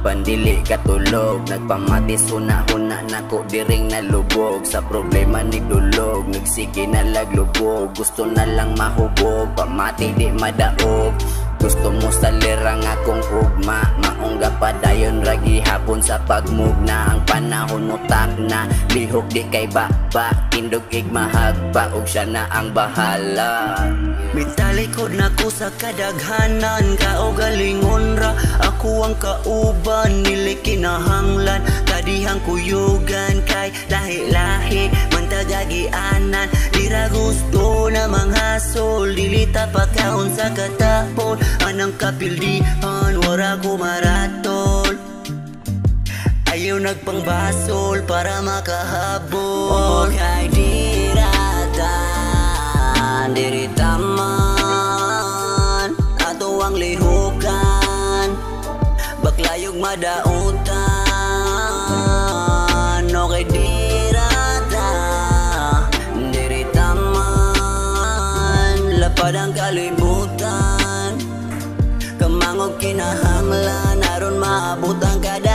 pandili katulog. Nagpamatis una-una nako diring nalubog. Sa problema ni dulog, nagsige na laglubog. Gusto na lang mahubog, pamati di madaog. Gusto mo salirang akong ugma, maungga pa dayon ragi hapon sa pagmugna. Ang panahon mo takna, lihok di kay baba. Tindog igmahagba, ug siya na ang bahala. Mitalikod na ko sa kadaghanan, kaugalingon ra ako ang kauban. Nili kinahanglan, kadihang kuyugan kay lahi-lahi mantagagianan. Dira gusto na manghasol, dilita pagkaon sa katapon. Anang kapildihan, wara ko maratol. Ayaw nagpangbasol para makahabol. Okay, diratan, diritaman, ato ang lihukan, baklayog madautan. Okay, dirata, diritaman, lapad ang kalibutan. Kamangog kinahanglan, aron maabot ang kada